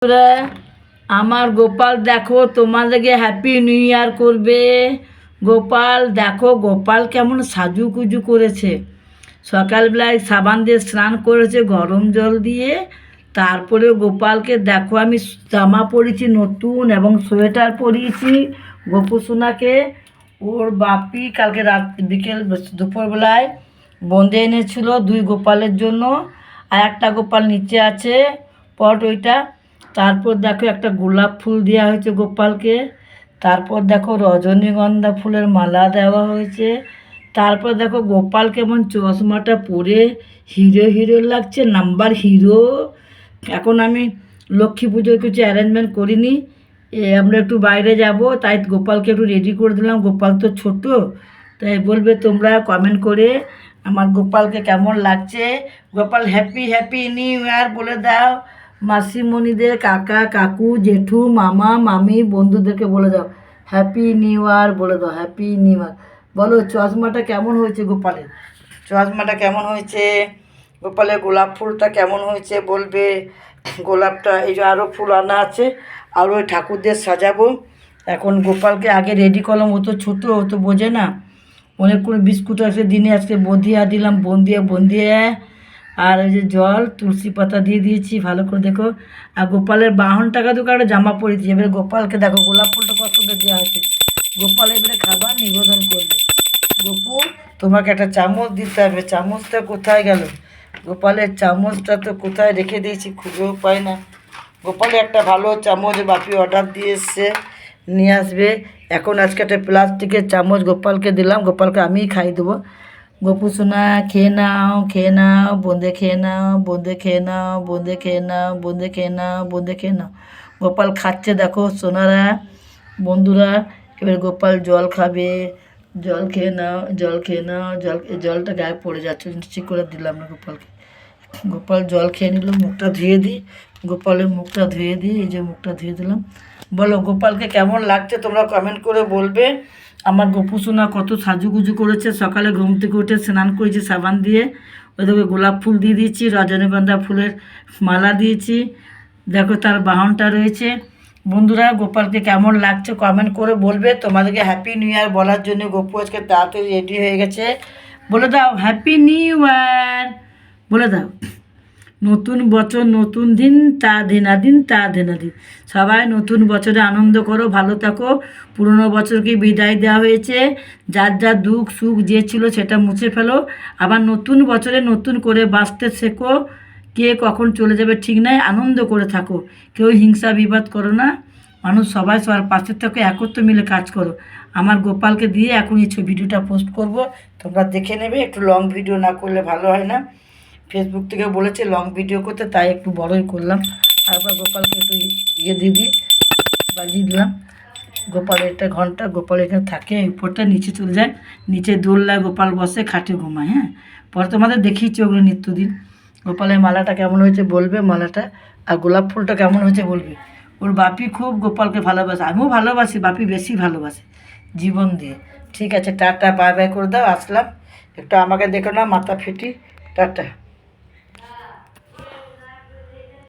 তোরা আমার গোপাল দেখো তোমাদেরকে হ্যাপি নিউ ইয়ার করবে। গোপাল দেখো, গোপাল কেমন সাজুগুজু করেছে। সকালবেলায় সাবান দিয়ে স্নান করেছে গরম জল দিয়ে। তারপরে গোপালকে দেখো, আমি জামা পরিয়েছি নতুন এবং সোয়েটার পরিয়েছি গোপুসোনাকে। ওর বাপি কালকে রাত বিকেল দুপুরবেলায় বোঁদে এনেছিল 2 গোপালের জন্য। আর একটা গোপাল নিচে আছে পট ওইটা। তারপর দেখো একটা গোলাপ ফুল দেওয়া হয়েছে গোপালকে। তারপর দেখো রজনীগন্ধা ফুলের মালা দেওয়া হয়েছে। তারপর দেখো গোপাল কেমন চশমাটা পরে হিরো হিরো লাগছে, নাম্বার হিরো। এখন আমি লক্ষ্মী পুজোর কিছু অ্যারেঞ্জমেন্ট করিনি, আমরা একটু বাইরে যাব, তাই গোপালকে একটু রেডি করে দিলাম। গোপাল তো ছোট, তাই বলবে তোমরা কমেন্ট করে আমার গোপালকে কেমন লাগছে। Gopal happy happy new year বলে দাও মাসিমণিদের, কাকা কাকু জেঠু মামা মামি বন্ধুদেরকে বলে দাও হ্যাপি নিউ ইয়ার বলে দাও, হ্যাপি নিউ ইয়ার বলো। চশমাটা কেমন হয়েছে গোপালের, চশমাটা কেমন হয়েছে, গোপালের গোলাপ ফুলটা কেমন হয়েছে বলবে। গোলাপটা এই যে আরও ফুল আনা আছে, আরও ওই ঠাকুরদের সাজাবো। এখন গোপালকে আগে রেডি করলাম, ও তো ছোটো, ও তো বোঝে না। অনেকগুলো বিস্কুট আছে দিনে, আজকে বন্দিয়া দিলাম, বন্দিয়ে আর ওই যে জল তুলসী পাতা দিয়ে দিয়েছি ভালো করে দেখো। আর গোপালের 52 টাকা তো একটা জামা পরিয়েছি। এবারে গোপালকে দেখো গোলাপ ফুলটা কত সুন্দর দেওয়া হয়েছে। গোপাল এবারে খাবার নিবেদন করবে। গোপু তোমাকে একটা চামচ দিতে হবে, চামচটা কোথায় গেল? গোপালের চামচটা তো কোথায় রেখে দিয়েছি, খুঁজেও পাই না। গোপালে একটা ভালো চামচ বাপি অর্ডার দিয়ে এসছে, নিয়ে আসবে। এখন আজকে একটা প্লাস্টিকের চামচ গোপালকে দিলাম, গোপালকে আমিই খাইয়ে দেবো। গোপু সোনা খেয়ে নাও, খেয়ে নাও, বোঁদে খেয়ে নাও, বোঁদে খেয়ে নাও, বোঁদে খেয়ে নাও, বোঁদে খেয়ে নাও, বোঁদে খেয়ে নাও। গোপাল খাচ্ছে দেখো সোনারা বন্ধুরা। এবার গোপাল জল খাবে, জল খেয়ে নাও, জল খেয়ে নাও, জলটা গায়ে পড়ে যাচ্ছে, ঠিক করে দিলাম না গোপালকে। গোপাল জল খেয়ে নিল, মুখটা ধুয়ে দিই, গোপালের মুখটা ধুয়ে দিই, এই যে মুখটা ধুয়ে দিলাম। বলো গোপালকে কেমন লাগছে তোমরা কমেন্ট করে বলবে। আমার গোপু সোনা কত সাজুগুজু করেছে, সকালে ঘুম থেকে উঠে স্নান করেছি সাবান দিয়ে, ওইদিকে গোলাপ ফুল দিয়ে দিয়েছি, রজনীগন্ধা ফুলের মালা দিয়েছি। দেখো তার বাহনটা রয়েছে। বন্ধুরা গোপালকে কেমন লাগছে কমেন্ট করে বলবে। তোমাদেরকে হ্যাপি নিউ ইয়ার বলার জন্য গোপু আজকে তাড়াতাড়ি রেডি হয়ে গেছে। বলে দাও হ্যাপি নিউ ইয়ার বলে দাও। নতুন বছর নতুন দিন, তা দিনাদিন তা দিনাদিন। সবাই নতুন বছরে আনন্দ করো, ভালো থাকো। পুরনো বছরকে বিদায় দেওয়া হয়েছে, যার যার দুঃখ সুখ যে ছিল সেটা মুছে ফেলো। আবার নতুন বছরে নতুন করে বাঁচতে শেখো। কে কখন চলে যাবে ঠিক নাই, আনন্দ করে থাকো, কেউ হিংসা বিবাদ করো না। মানুষ সবাই সবার পাশে থাকো, একত্র মিলে কাজ করো। আমার গোপালকে দিয়ে এখন এই ভিডিওটা পোস্ট করব, তোমরা দেখে নেবে। একটু লং ভিডিও না করলে ভালো হয় না, ফেসবুক থেকে বলেছে লং ভিডিও করতে, তাই একটু বড়ই করলাম। তারপর গোপালকে একটু ইয়ে দিয়ে দিই, বাজিয়ে দিলাম। গোপালের একটা ঘন্টা, গোপাল এখানে থাকে, উপরটা নিচে চলে যায়, নিচে দোলনায় গোপাল বসে, খাটে ঘুমায়। হ্যাঁ, পরে তোমাদের দেখিয়েছি ওগুলো নিত্যদিন। গোপালের মালাটা কেমন হয়েছে বলবে, মালাটা আর গোলাপ ফুলটা কেমন হয়েছে বলবে। ওর বাপি খুব গোপালকে ভালোবাসে, আমিও ভালোবাসি, বাপি বেশি ভালোবাসে জীবন দিয়ে। ঠিক আছে, টাটা বাই বাই করে দাও, আসলাম। একটু আমাকে দেখো না, মাথা ফেটি, টাটা।